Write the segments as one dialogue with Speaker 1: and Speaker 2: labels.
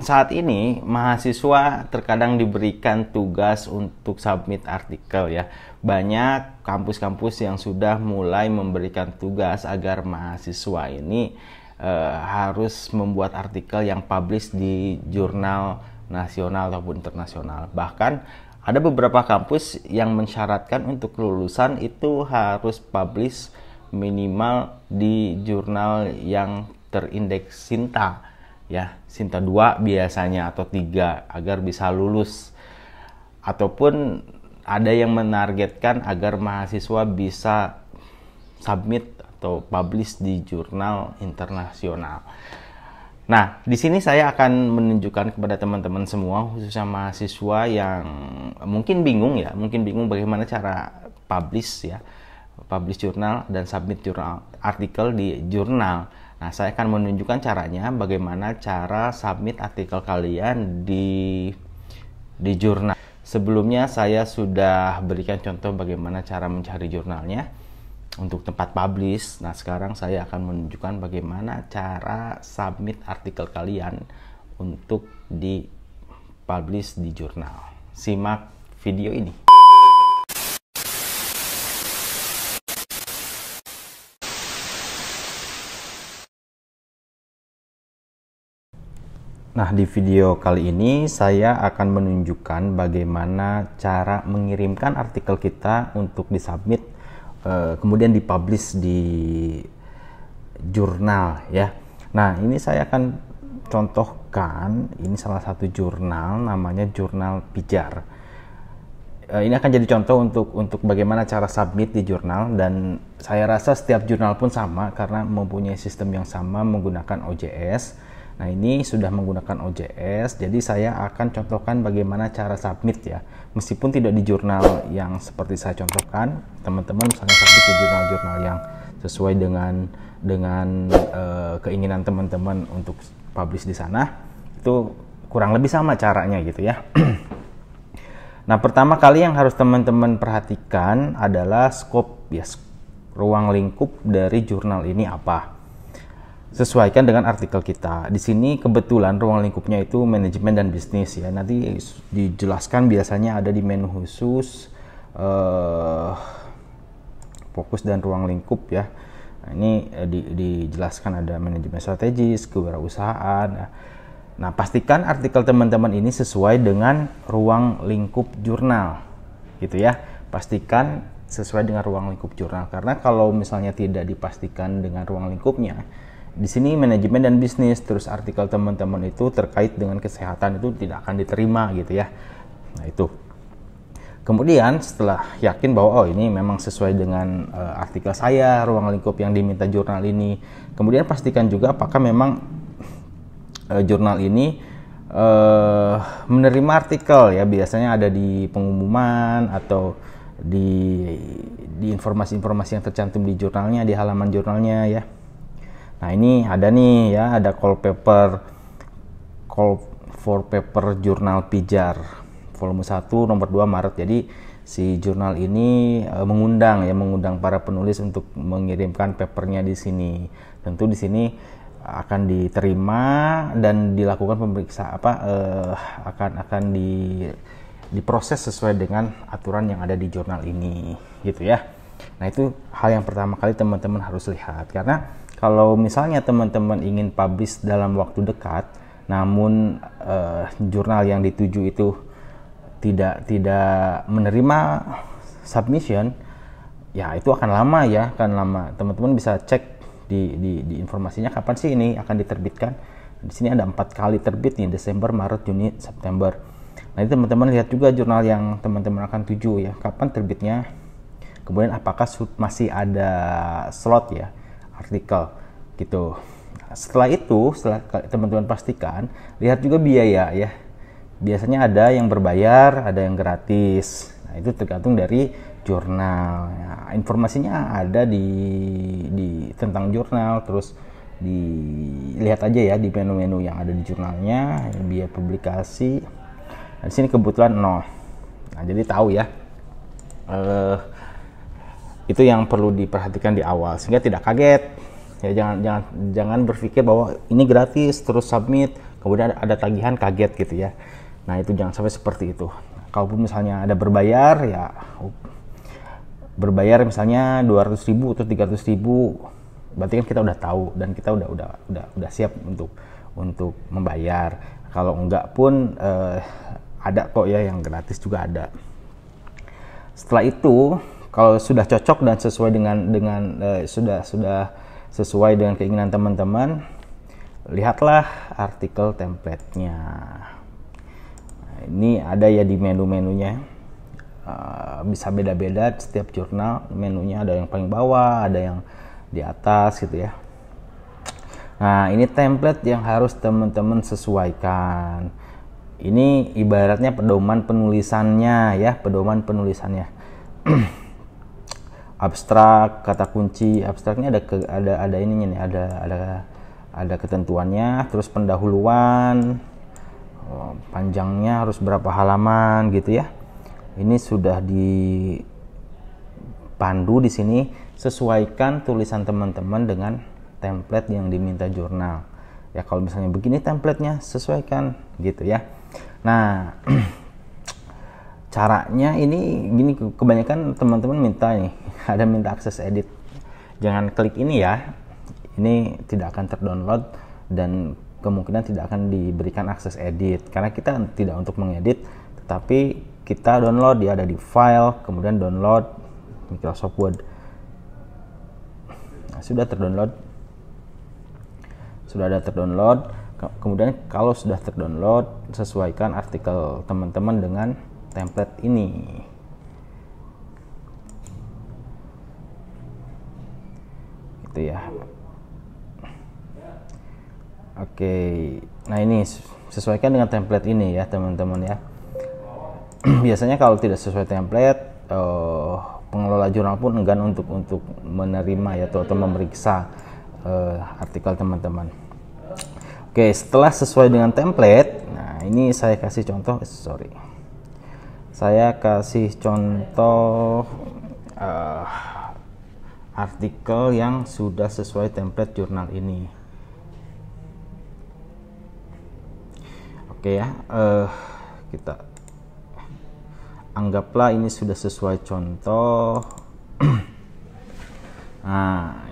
Speaker 1: saat ini mahasiswa terkadang diberikan tugas untuk submit artikel ya. Banyak kampus-kampus yang sudah mulai memberikan tugas agar mahasiswa ini harus membuat artikel yang publish di jurnal nasional ataupun internasional. Bahkan ada beberapa kampus yang mensyaratkan untuk lulusan itu harus publish minimal di jurnal yang terindeks Sinta ya, Sinta 2 biasanya atau 3 agar bisa lulus. Ataupun ada yang menargetkan agar mahasiswa bisa submit atau publish di jurnal internasional. Nah, di sini saya akan menunjukkan kepada teman-teman semua, khususnya mahasiswa yang mungkin bingung bagaimana cara publish jurnal dan submit jurnal artikel di jurnal. Nah, saya akan menunjukkan caranya bagaimana cara submit artikel kalian di jurnal. Sebelumnya saya sudah berikan contoh bagaimana cara mencari jurnalnya untuk tempat publish. Nah, sekarang saya akan menunjukkan bagaimana cara submit artikel kalian untuk di publish di jurnal. Simak video ini. Nah, di video kali ini saya akan menunjukkan bagaimana cara mengirimkan artikel kita untuk disubmit kemudian dipublish di jurnal ya. Nah, ini saya akan contohkan, ini salah satu jurnal namanya Jurnal Pijar. Ini akan jadi contoh untuk bagaimana cara submit di jurnal, dan saya rasa setiap jurnal pun sama karena mempunyai sistem yang sama menggunakan OJS. Nah, ini sudah menggunakan OJS, jadi saya akan contohkan bagaimana cara submit ya. Meskipun tidak di jurnal yang seperti saya contohkan, teman-teman misalnya submit di jurnal-jurnal yang sesuai dengan keinginan teman-teman untuk publish di sana, itu kurang lebih sama caranya gitu ya. Nah, pertama kali yang harus teman-teman perhatikan adalah scope ya, ruang lingkup dari jurnal ini apa. Sesuaikan dengan artikel kita. Di sini kebetulan ruang lingkupnya itu manajemen dan bisnis ya. Nanti dijelaskan biasanya ada di menu khusus fokus dan ruang lingkup ya. Nah, ini dijelaskan ada manajemen strategis, kewirausahaan. Nah, pastikan artikel teman-teman ini sesuai dengan ruang lingkup jurnal gitu ya. Pastikan sesuai dengan ruang lingkup jurnal, karena kalau misalnya tidak dipastikan dengan ruang lingkupnya, di sini manajemen dan bisnis, terus artikel teman-teman itu terkait dengan kesehatan itu tidak akan diterima gitu ya. Nah, itu. Kemudian setelah yakin bahwa ini memang sesuai dengan artikel saya, ruang lingkup yang diminta jurnal ini, kemudian pastikan juga apakah memang jurnal ini menerima artikel ya. Biasanya ada di pengumuman atau di informasi-informasi yang tercantum di jurnalnya, di halaman jurnalnya ya. Nah, ini ada nih ya, ada call for paper Jurnal Pijar volume 1 nomor 2 Maret. Jadi si jurnal ini mengundang para penulis untuk mengirimkan papernya di sini. Tentu di sini akan diterima dan dilakukan pemeriksaan akan diproses sesuai dengan aturan yang ada di jurnal ini gitu ya. Nah, itu hal yang pertama kali teman-teman harus lihat, karena kalau misalnya teman-teman ingin publish dalam waktu dekat, namun jurnal yang dituju itu tidak menerima submission, ya itu akan lama ya, Teman-teman bisa cek di informasinya kapan sih ini akan diterbitkan. Di sini ada 4 kali terbit nih, Desember, Maret, Juni, September. Nah, ini teman-teman lihat juga jurnal yang teman-teman akan tuju ya, kapan terbitnya. Kemudian apakah masih ada slot ya artikel gitu. Setelah teman-teman pastikan, lihat juga biaya ya. Biasanya ada yang berbayar, ada yang gratis. Nah, itu tergantung dari jurnal. Nah, informasinya ada di tentang jurnal, terus dilihat aja ya di menu-menu yang ada di jurnalnya, biaya publikasi. Nah, di sini kebetulan 0. Nah, jadi tahu ya. Itu yang perlu diperhatikan di awal sehingga tidak kaget ya. Jangan berpikir bahwa ini gratis terus submit kemudian ada tagihan kaget gitu ya. Nah itu jangan sampai seperti itu. Kalaupun misalnya ada berbayar ya, berbayar misalnya 200.000 atau 300.000, berarti kan kita udah tahu dan kita udah siap untuk membayar. Kalau enggak pun ada kok ya yang gratis juga ada. Setelah itu kalau sudah cocok dan sesuai sudah sesuai dengan keinginan teman-teman, lihatlah artikel template-nya. Nah, ini ada ya di menu-menunya. Bisa beda-beda setiap jurnal menunya, ada yang paling bawah, ada yang di atas gitu ya. Nah ini template yang harus teman-teman sesuaikan. Ini ibaratnya pedoman penulisannya ya, pedoman penulisannya. Abstrak, kata kunci abstraknya ada ininya nih, ada ketentuannya, terus pendahuluan, panjangnya harus berapa halaman gitu ya. Ini sudah dipandu di sini, sesuaikan tulisan teman-teman dengan template yang diminta jurnal. Ya kalau misalnya begini templatenya, sesuaikan gitu ya. Nah, caranya ini gini, kebanyakan teman-teman minta nih, ada minta akses edit. Jangan klik ini ya. Ini tidak akan terdownload dan kemungkinan tidak akan diberikan akses edit karena kita tidak untuk mengedit, tetapi kita download, dia ada di file, kemudian download Microsoft Word. Nah, sudah ada terdownload. Kemudian kalau sudah terdownload, sesuaikan artikel teman-teman dengan template ini. Gitu ya. Oke, nah ini sesuaikan dengan template ini ya teman-teman ya. Biasanya kalau tidak sesuai template, pengelola jurnal pun enggan untuk menerima ya atau memeriksa artikel teman-teman. Oke, setelah sesuai dengan template, nah ini saya kasih contoh, saya kasih contoh artikel yang sudah sesuai template jurnal ini. Oke ya, kita anggaplah ini sudah sesuai contoh. Nah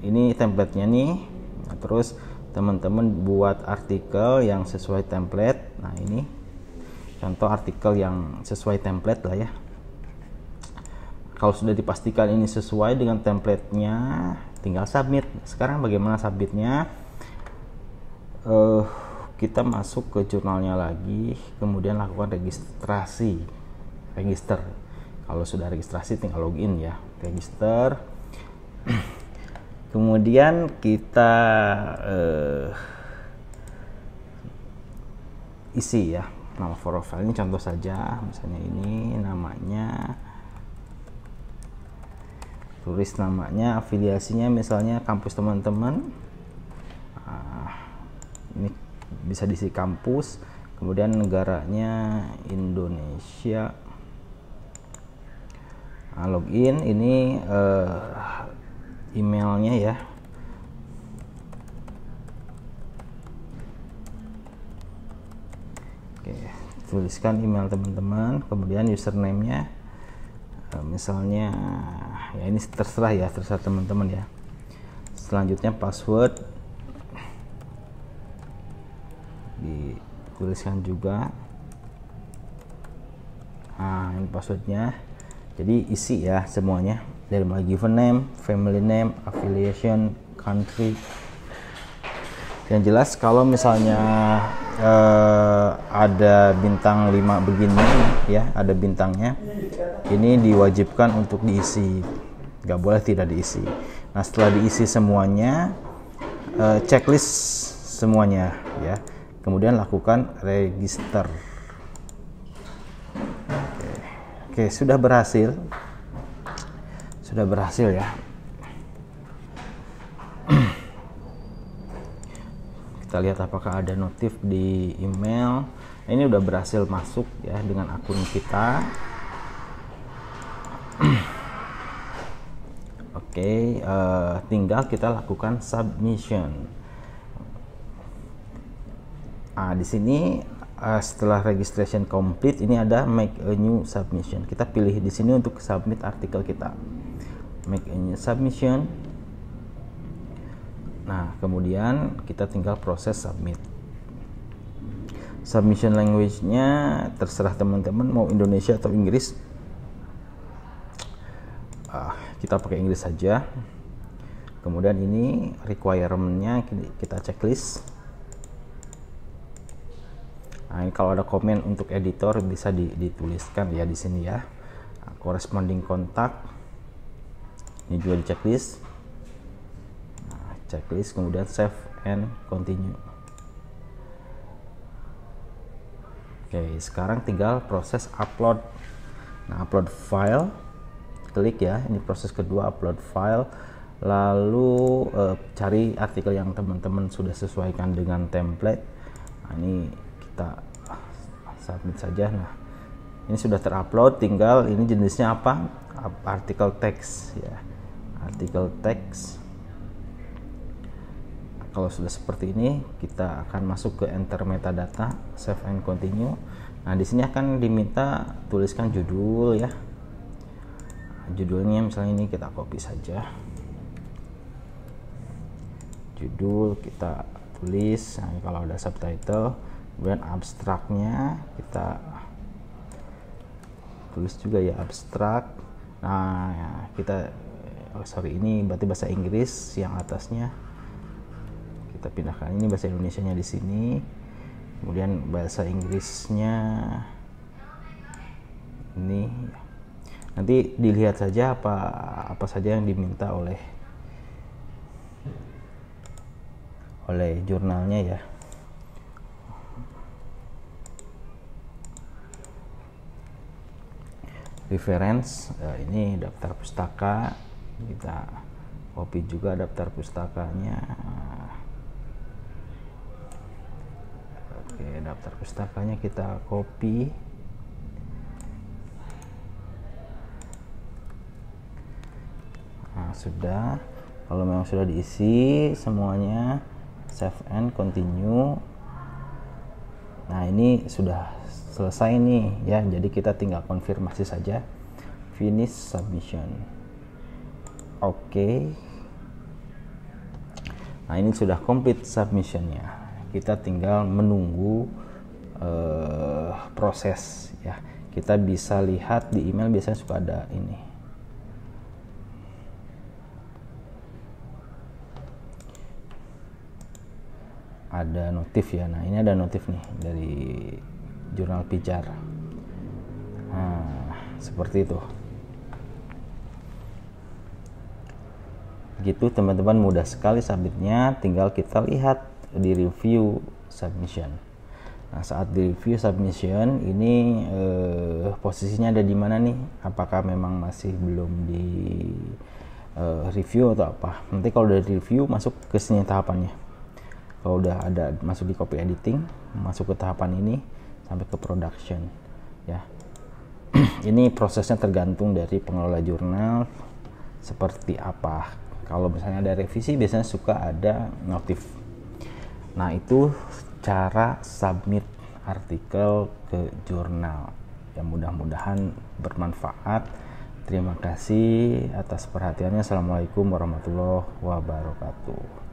Speaker 1: ini template-nya nih. Nah, terus teman-teman buat artikel yang sesuai template. Nah ini contoh artikel yang sesuai template lah ya. Kalau sudah dipastikan ini sesuai dengan template-nya, tinggal submit. Sekarang bagaimana submitnya? Kita masuk ke jurnalnya lagi, kemudian lakukan register. Kalau sudah registrasi tinggal login ya, register. Kemudian kita isi ya nama profil. Ini contoh saja, misalnya ini namanya, tulis namanya, afiliasinya misalnya kampus teman-teman. Ini bisa diisi kampus, kemudian negaranya Indonesia. Login, ini emailnya ya. Oke, tuliskan email teman-teman, kemudian username-nya misalnya ya ini terserah teman-teman ya. Selanjutnya password dituliskan juga. Ini passwordnya. Jadi isi ya semuanya, dari mulai given name, family name, affiliation, country. Yang jelas kalau misalnya ada bintang 5 begini ya, ada bintangnya, ini diwajibkan untuk diisi, nggak boleh tidak diisi. Nah setelah diisi semuanya, checklist semuanya ya, kemudian lakukan register. Oke, sudah berhasil ya. Kita lihat apakah ada notif di email. Ini udah berhasil masuk ya dengan akun kita. Oke, tinggal kita lakukan submission. Di sini setelah registration complete, ini ada make a new submission. Kita pilih di sini untuk submit artikel kita. Make a new submission. Nah, kemudian kita tinggal proses submit. Submission language-nya terserah teman-teman mau Indonesia atau Inggris. Kita pakai Inggris saja. Kemudian ini requirement-nya kita checklist. Nah, ini kalau ada komen untuk editor bisa dituliskan ya di sini ya. Corresponding kontak. Ini juga di checklist. Nah, checklist, kemudian save and continue. Oke, sekarang tinggal proses upload. Nah, upload file. Klik ya, ini proses kedua, upload file. Lalu cari artikel yang teman-teman sudah sesuaikan dengan template. Nah, ini kita submit saja. Nah, ini sudah terupload, tinggal ini jenisnya apa? Artikel teks ya, artikel teks. Kalau sudah seperti ini, kita akan masuk ke enter metadata, save and continue. Nah, di sini akan diminta tuliskan judul ya. Judulnya misalnya ini kita copy saja. Judul kita tulis. Nah, kalau ada subtitle, kemudian abstraknya kita tulis juga ya, abstrak. Nah, ya, kita ini berarti bahasa Inggris yang atasnya. Kita pindahkan, ini bahasa Indonesianya di sini. Kemudian bahasa Inggrisnya ini. Nanti dilihat saja apa saja yang diminta oleh jurnalnya ya. Reference, ini daftar pustaka, kita copy juga daftar pustakanya. Oke, daftar pustakanya kita copy. Nah, sudah. Kalau memang sudah diisi semuanya, save and continue. Nah, ini sudah selesai nih ya, jadi kita tinggal konfirmasi saja, finish submission. Oke. Nah, ini sudah complete submissionnya. Kita tinggal menunggu proses ya. Kita bisa lihat di email, biasanya suka ada ini, ada notif ya. Nah, ini ada notif nih dari Jurnal Pijar. Nah, seperti itu. Gitu teman-teman, mudah sekali submitnya. Tinggal kita lihat di review submission. Nah, saat di review submission ini posisinya ada di mana nih? Apakah memang masih belum di review atau apa? Nanti kalau udah di review masuk ke sini tahapannya. Kalau udah ada masuk di copy editing, masuk ke tahapan ini sampai ke production ya. Ini prosesnya tergantung dari pengelola jurnal seperti apa. Kalau misalnya ada revisi, biasanya suka ada notif. Nah, itu cara submit artikel ke jurnal ya. Mudah-mudahan bermanfaat. Terima kasih atas perhatiannya. Assalamualaikum warahmatullahi wabarakatuh.